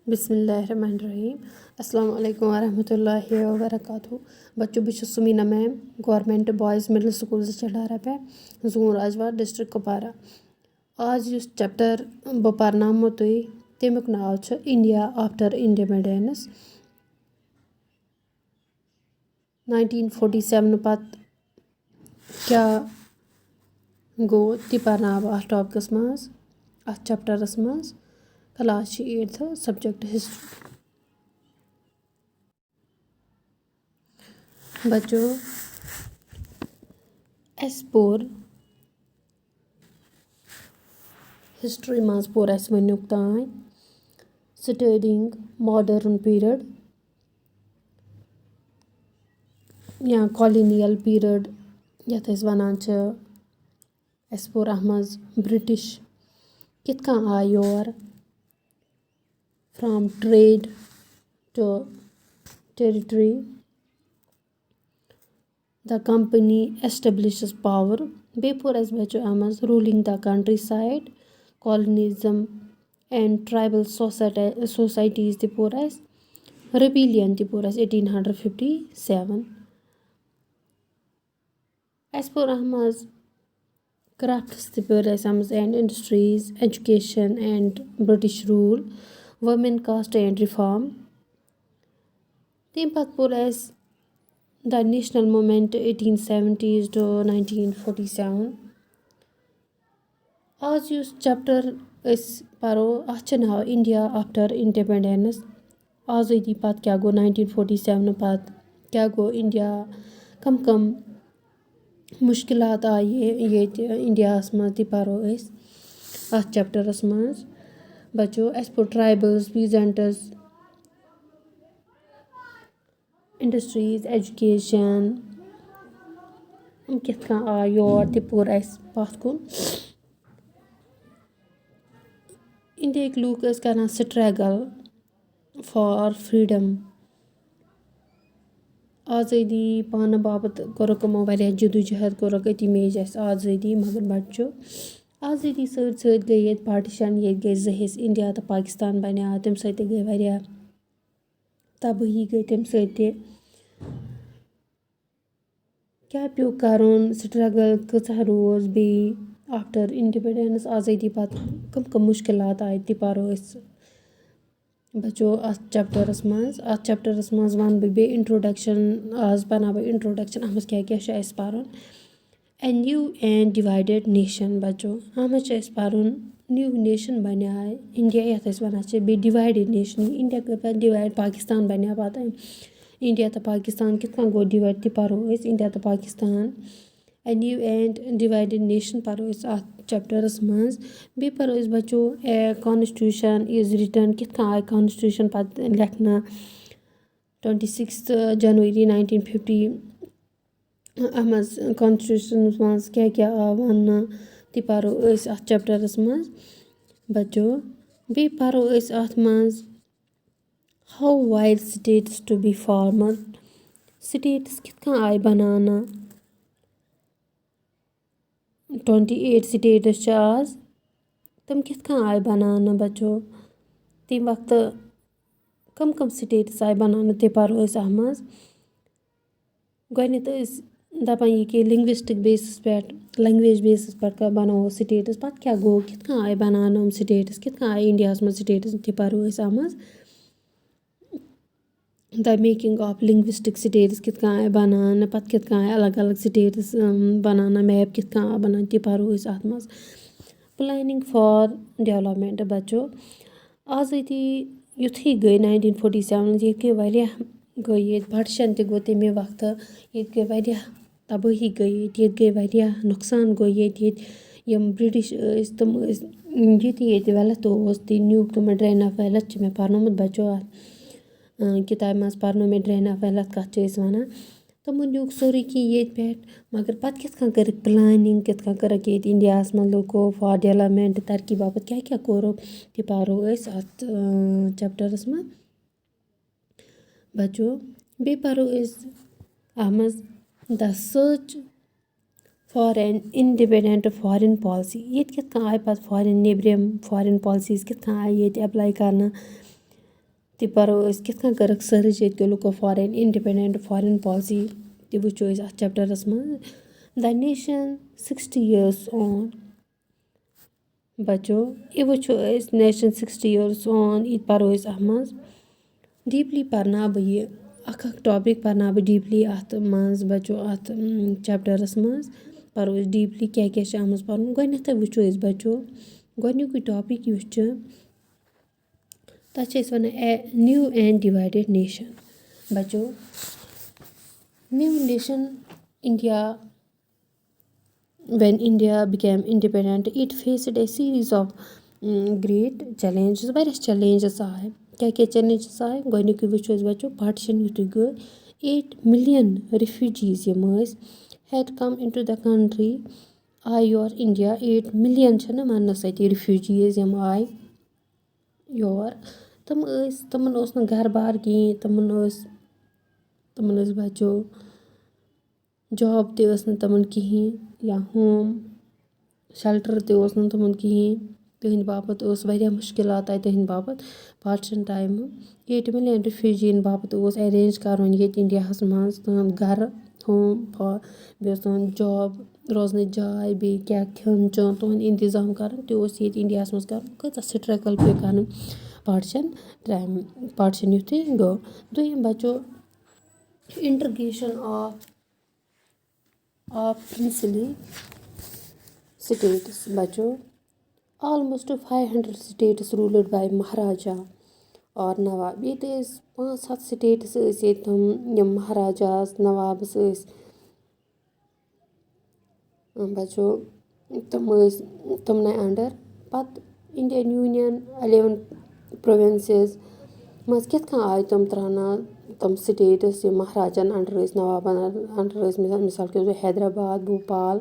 बिस्मिल्लाहिर्रहमानिर्रहीम। अस्सलामु अलैकुम वरहमतुल्लाहि वबरकातुहू। बच्चों बस Sumina ma'am government boys middle school Chadoora पे जोन राजवार डिस्ट्रिक्ट कुपवारा। आज इस चैप्टर बह परनामो तुई तमिक नाव छ इंडिया आफ्टर इंडिपेंडेंस। 1947 पत क्या गो ति परनाव अथ टॉपिकस मज अथ चैप्टरस मज। Class 8th subject history. बच्चों अस पोर हिस्ट्री मज पोर अस वनुक तान स्टडिंग मॉडर्न पीरियड या कॉलोनियल पीरियड यथ अस वनान छ। अस पोर अथ मज ब्रिटिश कित कन आय योर from trade to territory. The company establishes power. Beh पोर अस बच्चों अथ मज ruling the countryside colonialism and tribal societies ते पोर अस rebellion ते पोर अस 1857। अस पोर अथ मज crafts ते पोर अस अथ मज and industries education and British rule women caste and reform। तम पत पोर अस the national movement 1870s to 1947। आज युस चैप्टर अस परो अथ छ नाव इंडिया आफ्टर इंडिपेंडेंस। आज़ादी पत क्या गो 1947 पत क्या गो इंडिया कम मुश्किलात आये ये इंडियास मज ति परो अस अथ चैप्टरस मज। बच्चों अस पोर ट्राइबल्स पीजेंट्स इंडस्ट्रीज एजुकेशन कित कन आय योर ते पोर अस पथ कुन। इंडिया लूक अस करन स्ट्रगल फॉर फ्रीडम। आज़ादी पान बाबत कोरक यमो वारिया जदोजहद कोरक अति मेज अस आज़ादी। मगर बच्चों आज़ादी सत सत गई ये पार्टीशन ये गई ज़ हिस्स इंडिया तो पाकिस्तान बन्या तम सत गई वारिया तबाही गई तम सत क्या प्यो करुन स्ट्रगल कचा रोज बे आफ्टर इंडिपेंडेंस आज़ादी पत कम मुश्किलात आय ति परो अस बच्चों अथ चैप्टरस मज वन बे इंट्रोडक्शन। आज बना बह इंट्रोडक्शन अथ मज क्या क्या अस परुन। A new and divided nation. बच्चों अथ मज अस परुन न्यू नेशन बन्या इंडिया यथ अस वनान छ बे डिवाइडेड नेशन इंडिया कर पत डिवाइड पाकिस्तान बन्या पत इंडिया तो पाकिस्तान कित कन गो डिवाइड ति परो अस इंडिया तो पाकिस्तान। ए न्यू एंड डिवाइडेड नेशन परो अस अथ चैप्टरस मज। बे परो अस बच्चों ए कॉन्स्टिट्यूशन इज रिटन कित कन आय कॉन्स्टिट्यूशन पत लेखना 26 जनवरी 1950 अथ मज कॉन्स्टिट्यूशन मज क्या क्या आव वन ति परो अस अथ चैप्टरस मज। बच्चों बे परो अस अथ मज how wide states to be formed. States कित कन आय बनाना 28 स्टेट्स छ आज तम कित कन आय बनाना। बच्चों तम वक्त कम स्टेट्स आय बनाना ते परो अस अथ मज। गोडनेथ अस दपान ये कि लिंग्विस्टिक बेसिस पेट लैंग्वेज बेसिस पेट बनाओ स्टेट्स पत क्या गो कित कन आय बनाना स्टेट्स कित कन आय इंडियास मज स्टेट्स ते परो अस अथ मज। The making of linguistic states कित कन आय बनाना पत कित कन आय अलग अलग स्टेट्स बनाना मैप कित कन आय बनाना ते परो अस अथ मज। Planning for development. बच्चों आज़ादी युथी गई 1947 ये गई वारिया गई ये पार्टीशन ते गो तमे वक्त ये गई वारिया तबाही गई ये गई वारिया नुकसान गो ये यम ब्रिटिश तम ये वेलत ओस ती न्यूक तम ड्रेन ऑफ वेलथ छ मे परनोमुत बच्चों किताब मज परनो मे ड्रेन ऑफ वेलथ कथ छ अस वनान। तमो न्यूक सोरी कि ये पेट मगर पत कित कन करक प्लानिंग कित कन करक ये इंडियास मज लुको फॉर डेवलपमेंट तरक्की बाबत क्या क्या कोरो ते परो अस अथ चैप्टरस मज। बच्चों बे परो अस अथ मज the search for an independent foreign policy. ये कित कन आय पत फॉरेन नेबरम फॉरेन पॉलिसीज कित कन आय ये अप्लाई करना تہِ پَرو أسۍ کِتھ کٔنۍ کٔرٕکھ سٔرٕچ ییٚتہِ لُکو فارین اِنڈِپٮ۪نٛڈٮ۪نٛٹ فارین پالسی تہِ وٕچھو أسۍ اَتھ چَپٹَرَس منٛز دَ نیشَن 60 years on بَچو یہِ وٕچھو أسۍ نیشَن 60 years on یہِ تہِ پَرو أسۍ اَتھ منٛز ڈیٖپلی پَرناو بہٕ یہِ اَکھ ٹاپِک پَرناو بہٕ ڈیٖپلی اَتھ منٛز بَچو اَتھ چَپٹَرَس منٛز پَرو أسۍ ڈیٖپلی کیٛاہ کیٛاہ چھِ اَتھ منٛز پَرُن گۄڈنٮ۪تھٕے وٕچھو أسۍ بَچو گۄڈنیُکُے ٹاپِک یُس چھُ تَتھ چھِ أسۍ وَنان نِو اینڈ ڈِوایڈِڈ نیشَن بَچو new nation India when India became independent it faced a series of great challenges واریاہ challenges آے کیٛاہ challenges آے گۄڈنیُکُے وٕچھو أسۍ بَچو پاٹِشَن یُتھُے گٔے 8 million refugees یِم ٲسۍ had come into the country I your India 8 million چھِنہٕ وَننہٕ سۭتی refugees یِم آے یور تِمَن اوس نہٕ گَرٕ بار کِہیٖنۍ تِمَن ٲسۍ بَچو جاب تہِ ٲس نہٕ تِمَن کِہیٖنۍ یا ہوم شَلٹَر تہِ اوس نہٕ تِمَن کِہیٖنۍ تِہِنٛدِ باپَتھ ٲس واریاہ مُشکلات آے تِہِنٛدِ باپَتھ پاٹِشَن ٹایمہٕ 8 million رِفیوٗجِیَن باپَتھ اوس اٮ۪رینٛج کَرُن ییٚتہِ اِنڈیاہَس منٛز تِہُنٛد گَرٕ ہوم بیٚیہِ اوس تِہُنٛد جاب روزنٕچ جاے بیٚیہِ کیٛاہ کھیوٚن چیوٚن تِہُنٛد اِنتظام کَرُن تہِ اوس ییٚتہِ اِنڈیاہَس منٛز کَرُن کۭژاہ سٕٹرَگٕل پیٚیہِ کَرٕنۍ پاٹِشَن یُتھُے گوٚو دوٚیِم بَچو اِنٹِگریشَن آف princely states بَچو almost 500 states ruled by مہاراجا اور نواب ییٚتہِ ٲسۍ 5-7 states ٲسۍ ییٚتہِ تِم یِم مہاراجاز نوابٕس ٲسۍ بَچو تِم ٲسۍ تِمنٕے اَنڈَر پَتہٕ اِنڈیَن یوٗنیَن 11 provinces منٛز کِتھ کٔنۍ آے تِم ترٛاونہٕ تِم سِٹیٹٕس یِم مہاراجَن اَنڈَر ٲسۍ نوابَن اَنڈَر ٲسۍ مِثال کے طور پے حیدرآباد بھوپال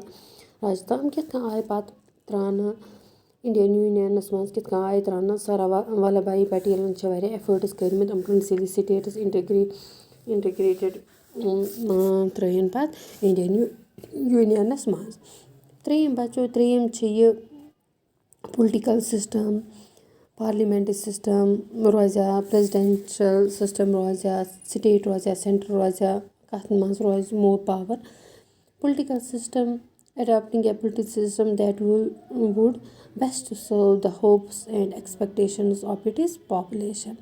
راجستھان یِم کِتھ کٔنۍ آے پَتہٕ ترٛاونہٕ اِنڈیَن یوٗنیَنَس منٛز کِتھ کٔنۍ آے ترٛاونہٕ سَردار وَلَبھ بھایی پٹیلَن چھِ واریاہ اٮ۪فٲٹٕس کٔرۍمٕتۍ یِم پرٛنسِپلی سِٹیٹٕس اِنٹِگریٹِڈ ترٛٲیِن پَتہٕ اِنڈیَن یوٗنیَنَس منٛز ترٛیٚیِم بَچو ترٛیٚیِم چھِ یہِ پُلٹِکَل سِسٹَم پارلِمٮ۪نٛٹری سِسٹَم روزیا پرٛٮ۪زِڈٮ۪نشَل سِسٹَم روزیا سِٹیٹ روزیا سٮ۪نٹَر روزیا کَتھ منٛز روزِ more power political system adapting a political system that would best serve the hopes and expectations of its population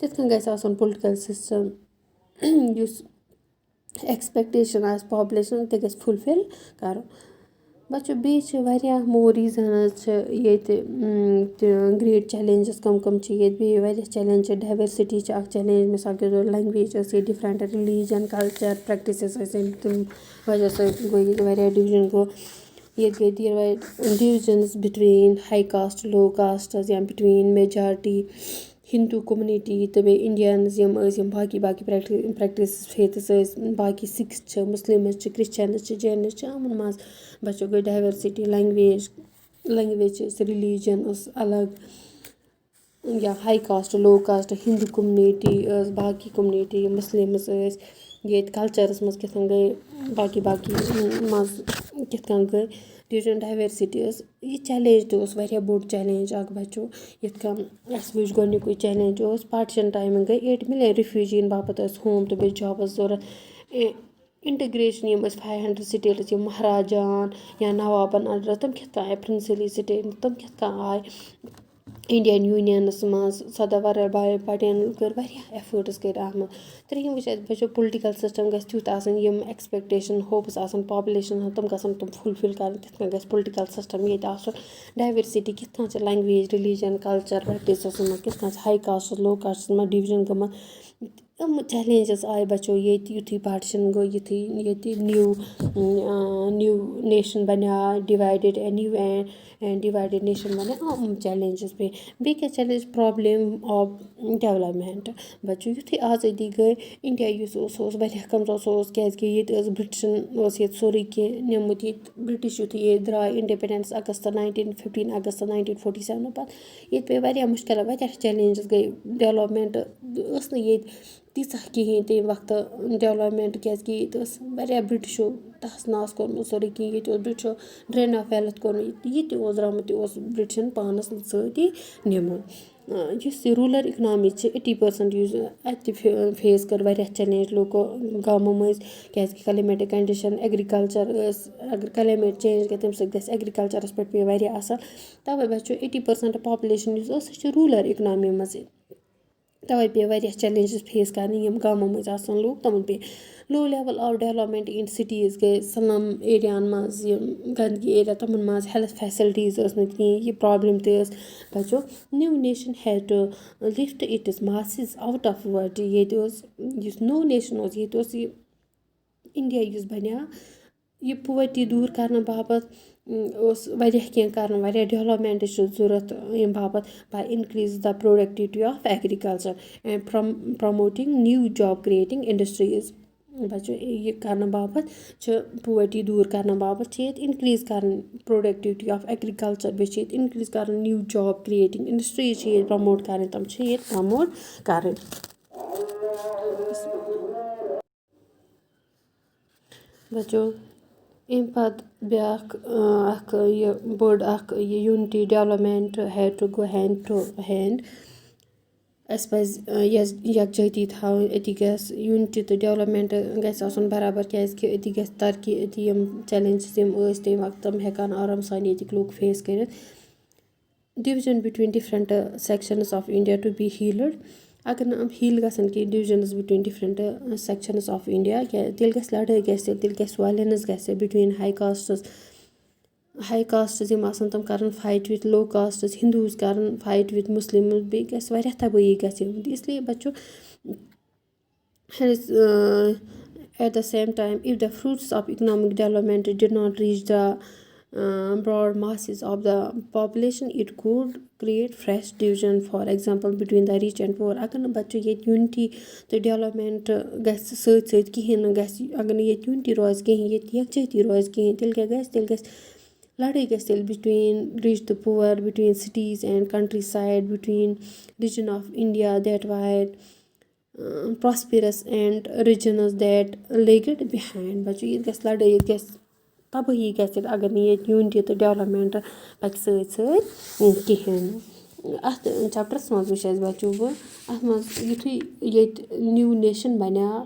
تِتھ کٔنۍ گژھِ آسُن پُلٹِکَل سِسٹَم یُس ایٚکسپٮ۪کٹیشَن آسہِ پاپُلیشَن تہِ گژھِ فُلفِل کَرُن بَچو بیٚیہِ چھِ واریاہ مور ریٖزَنٕز چھِ ییٚتہِ گرٛیٹ چَلینجِز کَم چھِ ییٚتہِ بیٚیہِ واریاہ چَلینج چھِ ڈایؤرسِٹی چھِ اَکھ چَلینج مِثال کے طور لینٛگویج ٲس ییٚتہِ ڈِفرَنٛٹ رِلیٖجَن کَلچَر پرٛٮ۪کٹِسٕز ٲسۍ ییٚتہِ تِم وجہ سۭتۍ گوٚو ییٚتہِ واریاہ ڈِوِجَن گوٚو ییٚتہِ گٔے ڈِوِجَنٕز بِٹویٖن ہاے کاسٹ لو کاسٹٕز یا بِٹویٖن میجارٹی ہِندوٗ کوٚمنِٹی تہٕ بیٚیہِ اِنڈیَنٕز یِم ٲسۍ یِم باقٕے پرٛٮ۪کٹِسٕز فیتھٕس ٲسۍ باقٕے سِکِس چھِ مُسلِمٕز چھِ کِرٛسچَنٕز چھِ جینٕز چھِ یِمَن منٛز بَچو گٔے ڈایؤرسِٹی لینٛگویج چھِ أسۍ رِلیٖجَن ٲس الگ یا ہاے کاسٹ لو کاسٹ ہِندوٗ کوٚمنِٹی ٲس باقٕے کوٚمنِٹی مُسلِمٕز ٲسۍ ییٚتہِ کَلچَرَس منٛز کِتھ کٔنۍ گٔے باقٕے منٛز کِتھ کٔنۍ گٔے ڈِوِجَن ڈایؤرسِٹی ٲس یہِ چَلینج تہِ اوس واریاہ بوٚڑ چَلینج اَکھ بَچو یِتھ کٔنۍ اَسہِ وٕچھ گۄڈنیُکُے چَلینج اوس پاٹِشَن ٹایمہٕ گٔے 8 million رِفیوٗجِیَن باپَتھ ٲسۍ ہوم تہٕ بیٚیہِ جابَس ضوٚرَتھ اِنٹِگریشَن یِم ٲسۍ 500 سِٹیٹٕس یِم مہاراجان یا نوابَن اَنڈَر تِم کِتھ کٔنۍ آے پرٛنسِپلی سِٹیٹ تِم کِتھ کٔنۍ آے اِنڈیَن یوٗنیَنَس منٛز سَردار وَلَبھ بھایی پٹیلَن کٔر واریاہ اٮ۪فٲٹٕس کٔرۍ اَتھ منٛز ترٛیٚیِم وٕچھ اَسہِ بَچو پُلٹِکَل سِسٹَم گژھِ تیُتھ آسٕنۍ یِم ایٚکسپٮ۪کٹیشَن ہوپٕس آسَن پاپُلیشَن ہٕنٛز تِم گژھن تِم فُلفِل کَرٕنۍ تِتھ کٔنۍ گژھِ پُلٹِکَل سِسٹَم ییٚتہِ آسُن ڈایؤرسِٹی کِتھ کٔنۍ چھِ لینٛگویج رِلیٖجَن کَلچَر پرٛٮ۪کٹِسَس منٛز کِتھ کٔنۍ چھِ ہاے کاسٹَس لو کاسٹَس منٛز ڈِوِجَن گٔمٕژ یِم چَلینجِز آے بَچو ییٚتہِ یُتھُے پاٹِشَن گوٚو یُتھُے ییٚتہِ نِو نیشَن بَنیٛو divided New and divided nation بَنیٛو یِم چَلینجِز پیٚیہِ بیٚیہِ کیٛاہ چَلینج پرٛابلِم آف ڈٮ۪ولَپمٮ۪نٛٹ بَچو یُتھُے آزٲدی گٔے اِنڈیا یُس اوس سُہ اوس واریاہ کَمزور سُہ اوس کیٛازِکہِ ییٚتہِ ٲس بِرٛٹِشَن اوس ییٚتہِ سورُے کینٛہہ نِمُت ییٚتہِ بِرٛٹِش یُتھُے ییٚتہِ درٛاے اِنڈِپٮ۪نڈٮ۪نٕس اَگست 15 اَگست 1947 پَتہٕ ییٚتہِ پیٚیہِ واریاہ مُشکلات واریاہ چَلینجِز گٔے ڈٮ۪ولَپمٮ۪نٛٹ ٲس نہٕ ییٚتہِ تیٖژاہ کِہیٖنۍ تمہِ وقتہٕ ڈٮ۪ولَپمٮ۪نٛٹ کیٛازِکہِ ییٚتہِ ٲس واریاہ بِرٛٹِشو تَحَس ناس کوٚرمُت سورُے کینٛہہ ییٚتہِ اوس بِرٛٹِشو ڈرٛین آف ویلٕتھ کوٚرمُت یہِ تہِ اوس درٛامُت تہِ اوس بِرٛٹِشَن پانَس سۭتی نِمُت یُس یہِ روٗلَر اِکنامی چھِ 80% یُس اَتہِ تہِ فیس کٔر واریاہ چَلینٛج لوٗکو گامو مٔنٛزۍ کیٛازِکہِ کٕلایمیٹِک کَنڈِشَن ایٚگرِکَلچَر اگر کٕلایمیٹ چینٛج گژھِ تَمہِ سۭتۍ گژھِ ایٚگرِکَلچَرَس پٮ۪ٹھ پیٚیہِ واریاہ اَثر تَوَے بَچو 80% پاپلیشَن یُس ٲس سُہ چھِ روٗلَر اِکنامی منٛزٕے تَوَے پیٚیہِ واریاہ چَلینجِز فیس کَرنہِ یِم گامو مٔنٛزۍ آسان لوٗکھ تِمَن پیٚیہِ low level of development in cities گٔے سَلَم ایریاہَن منٛز یِم گنٛدگی ایریا تِمَن منٛز ہیٚلٕتھ فیسَلٹیٖز ٲس نہٕ کِہیٖنۍ یہِ پرٛابلِم تہِ ٲس بَچو new nation had to lift its masses out of poverty ییٚتہِ اوس یُس نوٚو نیشَن اوس ییٚتہِ اوس یہِ اِنڈیا یُس بَنیو یہِ پُوَرٹی دوٗر کَرنہٕ باپَتھ اوس واریاہ کینٛہہ کَرُن واریاہ ڈیولَپمٮ۪نٛٹ چھِ ضوٚرَتھ ییٚمہِ باپَتھ by increase the productivity of agriculture and promoting new job creating industries بَچو یہِ کَرنہٕ باپَتھ چھِ پُوَرٹی دوٗر کَرنہٕ باپَتھ چھِ ییٚتہِ اِنکرٛیٖز کَرٕنۍ پرٛوڈَکٹِوِٹی آف ایٚگرِکَلچَر بیٚیہِ چھِ ییٚتہِ اِنکرٛیٖز کَرٕنۍ نِو جاب کِرٛییٹِنٛگ اِنڈَسٹرٛیٖز چھِ ییٚتہِ پرٛموٹ کَرٕنۍ تِم چھِ ییٚتہِ پرٛموٹ کَرٕنۍ بَچو اَمہِ پَتہٕ بیٛاکھ اَکھ یہِ بٔڑ اَکھ یہِ unity development had to go hand to hand اَسہِ پَزِ یَکجٲتی تھاوٕنۍ أتی گژھِ یوٗنِٹی تہٕ ڈیولَپمٮ۪نٛٹ گژھِ آسُن بَرابَر کیٛازِکہِ أتی گژھِ ترقی أتی یِم چَلینجِز یِم ٲسۍ تمہِ وقتہٕ تِم ہٮ۪کان آرام سان ییٚتِکۍ لوٗکھ فیس کٔرِتھ division between different sections of India to be healed اگر نہٕ یِم ہیٖل گژھن کینٛہہ divisions between different sections of India تیٚلہِ گژھِ لَڑٲے گژھِ تیٚلہِ گژھِ وایلٮ۪نٕس گژھِ بِٹویٖن ہاے کاسٹٕز یِم آسان تِم کَرَن fight with low castes Hindus کَرَن فایِٹ وِتھ مُسلِمٕز بیٚیہِ گژھِ واریاہ تبٲہی گژھِ اِسلیے بَچو at the same time if the fruits of economic development did not reach the broad masses of the population it could create fresh division for example between the rich and poor اگر نہٕ بَچو ییٚتہِ unity تہٕ development گژھِ سۭتۍ سۭتۍ کِہیٖنۍ نہٕ گژھِ اگر نہٕ ییٚتہِ یوٗنِٹی روزِ کِہیٖنۍ ییٚتہِ یَکجٲتی روزِ کِہیٖنۍ تیٚلہِ کیٛاہ گژھِ تیٚلہِ گژھِ لَڑٲے گژھِ تیٚلہِ بِٹویٖن رِچ تہٕ poor between cities and countryside between region of India that wide prosperous and regions that lagged behind بَچو ییٚتہِ گژھِ لَڑٲے ییٚتہِ گژھِ تبٲہی گژھِ ییٚتہِ اگر نہٕ ییٚتہِ یوٗنِٹی تہٕ ڈیولَپمٮ۪نٛٹ پَکہِ سۭتۍ سۭتۍ کِہیٖنۍ نہٕ اَتھ چَپٹَرَس منٛز وٕچھ اَسہِ بَچو اَتھ منٛز یُتھُے ییٚتہِ نِو نیشَن بَنیو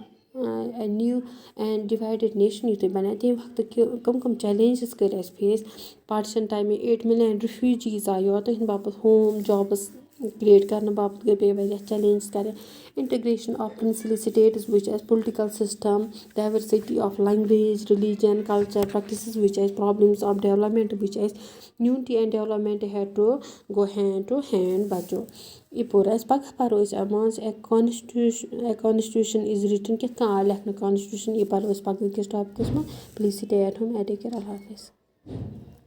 نِو اینٛڈ ڈِوایڈِڈ نیشَن یُتھُے بَنیو تمہِ وقتہٕ کٕم چَلینجِز کٔرۍ اَسہِ فیس پاٹِشَن ٹایمہِ 8 مِلیَن رِفیوٗجیٖز آے یور تٕہٕنٛدِ باپَتھ ہوم جابٕس کِرٛییٹ کَرنہٕ باپَتھ گٔے بیٚیہِ واریاہ چَلینجِز کَرٕنۍ اِنٹِگریشَن آف پرٛنسِپٕل سِٹیٹٕز وٕچھ اَسہِ political system diversity of language religion culture practices وٕچھ اَسہِ پرٛابلِمٕز آف ڈیولَپمٮ۪نٛٹ وٕچھ اَسہِ unity and development had to go hand to hand بَچو یہِ پوٚر اَسہِ پَگاہ پَرو أسۍ مان ژٕ کانسٹیوٗشَن اِز رِٹٕن کِتھ کٔنۍ آو لیکھنہٕ کانسٹیوٗشَن یہِ پَرو أسۍ پَگہٕکِس ٹاپِکَس منٛز please stay at home and take care اللہ حافِظ